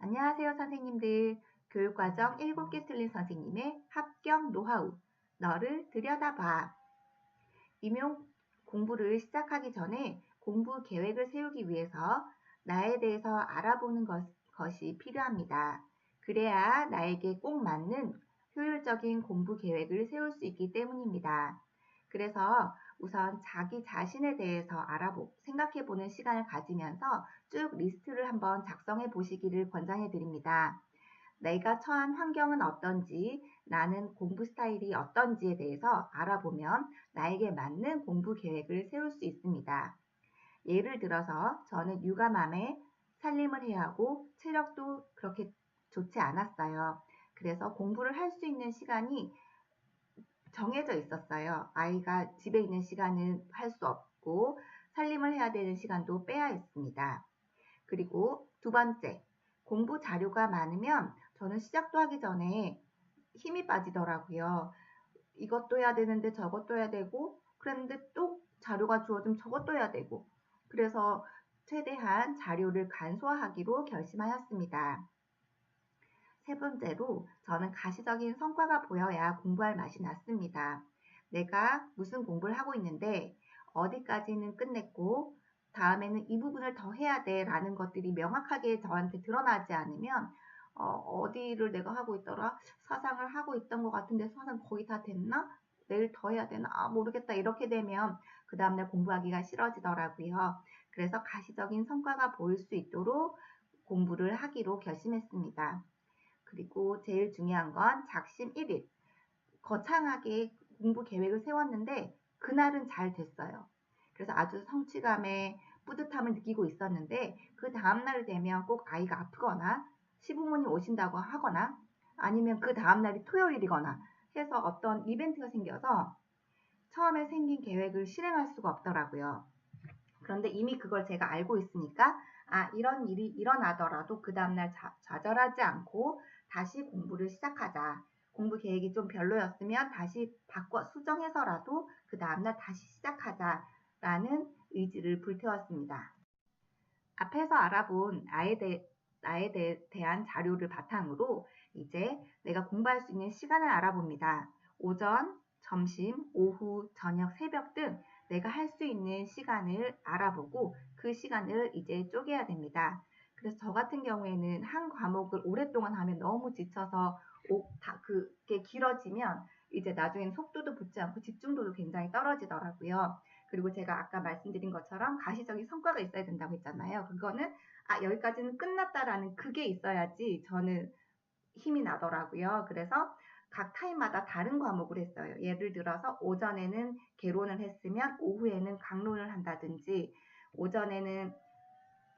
안녕하세요, 선생님들. 교육과정 7개 틀린 선생님의 합격 노하우. 너를 들여다봐. 임용 공부를 시작하기 전에 공부 계획을 세우기 위해서 나에 대해서 알아보는 것이 필요합니다. 그래야 나에게 꼭 맞는 효율적인 공부 계획을 세울 수 있기 때문입니다. 그래서 우선 자기 자신에 대해서 생각해 보는 시간을 가지면서 쭉 리스트를 한번 작성해 보시기를 권장해 드립니다. 내가 처한 환경은 어떤지, 나는 공부 스타일이 어떤지에 대해서 알아보면 나에게 맞는 공부 계획을 세울 수 있습니다. 예를 들어서 저는 육아맘에 살림을 해야 하고 체력도 그렇게 좋지 않았어요. 그래서 공부를 할 수 있는 시간이 정해져 있었어요. 아이가 집에 있는 시간은 할 수 없고 살림을 해야 되는 시간도 빼야 했습니다. 그리고 두 번째, 공부 자료가 많으면 저는 시작도 하기 전에 힘이 빠지더라고요. 이것도 해야 되는데 저것도 해야 되고 그런데 또 자료가 주어지면 저것도 해야 되고 그래서 최대한 자료를 간소화하기로 결심하였습니다. 세 번째로 저는 가시적인 성과가 보여야 공부할 맛이 났습니다. 내가 무슨 공부를 하고 있는데 어디까지는 끝냈고 다음에는 이 부분을 더 해야 돼 라는 것들이 명확하게 저한테 드러나지 않으면 어디를 내가 하고 있더라? 사상을 하고 있던 것 같은데 사상 거의 다 됐나? 내일 더 해야 되나? 모르겠다. 이렇게 되면 그 다음날 공부하기가 싫어지더라고요. 그래서 가시적인 성과가 보일 수 있도록 공부를 하기로 결심했습니다. 그리고 제일 중요한 건 작심 1일. 거창하게 공부 계획을 세웠는데 그날은 잘 됐어요. 그래서 아주 성취감에 뿌듯함을 느끼고 있었는데 그 다음날 되면 꼭 아이가 아프거나 시부모님 오신다고 하거나 아니면 그 다음날이 토요일이거나 해서 어떤 이벤트가 생겨서 처음에 생긴 계획을 실행할 수가 없더라고요. 그런데 이미 그걸 제가 알고 있으니까 이런 일이 일어나더라도 그 다음날 좌절하지 않고 다시 공부를 시작하자. 공부 계획이 좀 별로였으면 다시 바꿔 수정해서라도 그 다음날 다시 시작하자라는 의지를 불태웠습니다. 앞에서 알아본 나에 대한 자료를 바탕으로 이제 내가 공부할 수 있는 시간을 알아봅니다. 오전, 점심, 오후, 저녁, 새벽 등 내가 할 수 있는 시간을 알아보고 그 시간을 이제 쪼개야 됩니다. 그래서 저 같은 경우에는 한 과목을 오랫동안 하면 너무 지쳐서 그게 길어지면 이제 나중엔 속도도 붙지 않고 집중도도 굉장히 떨어지더라고요. 그리고 제가 아까 말씀드린 것처럼 가시적인 성과가 있어야 된다고 했잖아요. 그거는 여기까지는 끝났다라는 그게 있어야지 저는 힘이 나더라고요. 그래서 각 타임마다 다른 과목을 했어요. 예를 들어서 오전에는 개론을 했으면 오후에는 강론을 한다든지 오전에는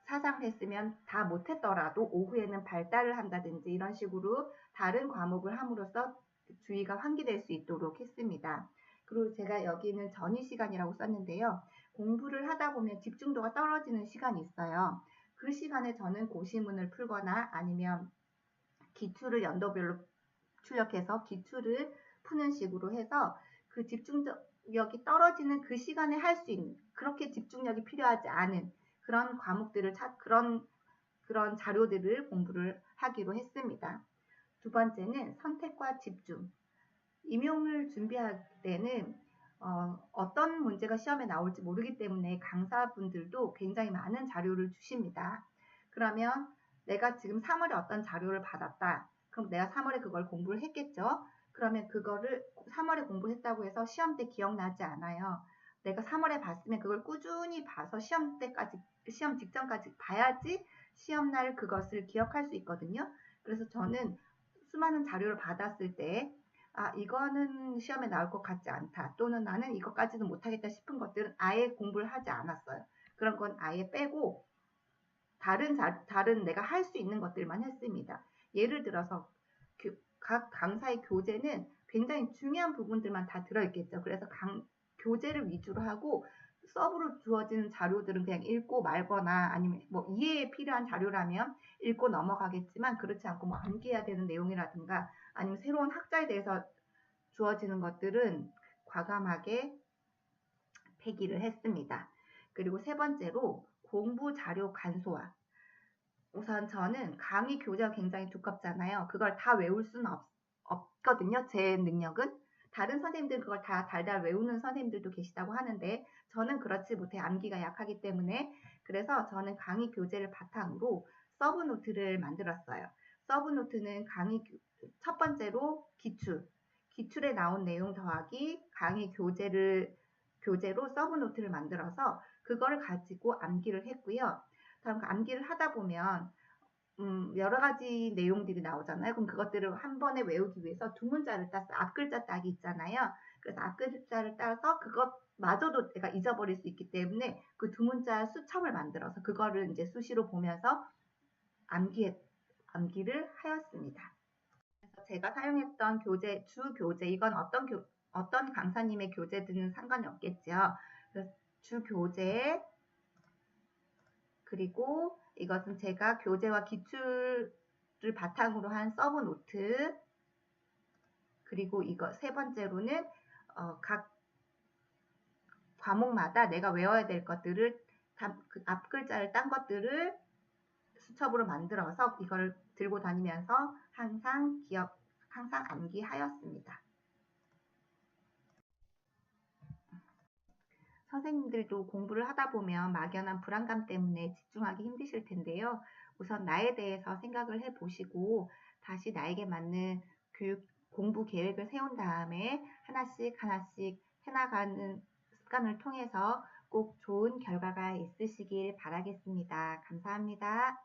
사상을 했으면 다 못했더라도 오후에는 발달을 한다든지 이런 식으로 다른 과목을 함으로써 주의가 환기될 수 있도록 했습니다. 그리고 제가 여기는 전위 시간이라고 썼는데요. 공부를 하다 보면 집중도가 떨어지는 시간이 있어요. 그 시간에 저는 고시문을 풀거나 아니면 기출을 연도별로 출력해서 기출을 푸는 식으로 해서 그 집중력이 떨어지는 그 시간에 할 수 있는 그렇게 집중력이 필요하지 않은 그런 과목들을 그런 자료들을 공부를 하기로 했습니다. 두 번째는 선택과 집중. 임용을 준비할 때는 어떤 문제가 시험에 나올지 모르기 때문에 강사분들도 굉장히 많은 자료를 주십니다. 그러면 내가 지금 3월에 어떤 자료를 받았다. 그럼 내가 3월에 그걸 공부를 했겠죠. 그러면 그거를 3월에 공부했다고 해서 시험 때 기억나지 않아요. 내가 3월에 봤으면 그걸 꾸준히 봐서 시험 직전까지 봐야지 시험날 그것을 기억할 수 있거든요. 그래서 저는 수많은 자료를 받았을 때 이거는 시험에 나올 것 같지 않다. 또는 나는 이것까지는 못하겠다 싶은 것들은 아예 공부를 하지 않았어요. 그런 건 아예 빼고 다른 내가 할 수 있는 것들만 했습니다. 예를 들어서 각 강사의 교재는 굉장히 중요한 부분들만 다 들어있겠죠. 그래서 교재를 위주로 하고 서브로 주어지는 자료들은 그냥 읽고 말거나 아니면 뭐 이해에 필요한 자료라면 읽고 넘어가겠지만 그렇지 않고 뭐 암기해야 되는 내용이라든가 아니면 새로운 학자에 대해서 주어지는 것들은 과감하게 폐기를 했습니다. 그리고 세 번째로 공부 자료 간소화. 우선 저는 강의 교재가 굉장히 두껍잖아요. 그걸 다 외울 수는 없거든요. 제 능력은. 다른 선생님들은 그걸 다 달달 외우는 선생님들도 계시다고 하는데 저는 그렇지 못해 암기가 약하기 때문에 그래서 저는 강의 교재를 바탕으로 서브노트를 만들었어요. 서브노트는 첫 번째로 기출에 나온 내용 더하기 강의 교재로 서브노트를 만들어서 그걸 가지고 암기를 했고요. 다음 암기를 하다 보면 여러 가지 내용들이 나오잖아요. 그럼 그것들을 한 번에 외우기 위해서 두 문자를 따서 앞글자 따기 있잖아요. 그래서 앞글자를 따서 그것마저도 내가 잊어버릴 수 있기 때문에 그 두 문자 수첩을 만들어서 그거를 이제 수시로 보면서 암기를 하였습니다. 그래서 제가 사용했던 주 교재, 이건 어떤 강사님의 교재든 상관이 없겠죠. 그래서 주 교재, 그리고 이것은 제가 교재와 기출을 바탕으로 한 서브노트, 그리고 이거 세 번째로는 각 과목마다 내가 외워야 될 것들을 그 앞글자를 딴 것들을 수첩으로 만들어서 이걸 들고 다니면서 항상 암기하였습니다. 선생님들도 공부를 하다 보면 막연한 불안감 때문에 집중하기 힘드실 텐데요. 우선 나에 대해서 생각을 해보시고 다시 나에게 맞는 공부 계획을 세운 다음에 하나씩 해나가는 습관을 통해서 꼭 좋은 결과가 있으시길 바라겠습니다. 감사합니다.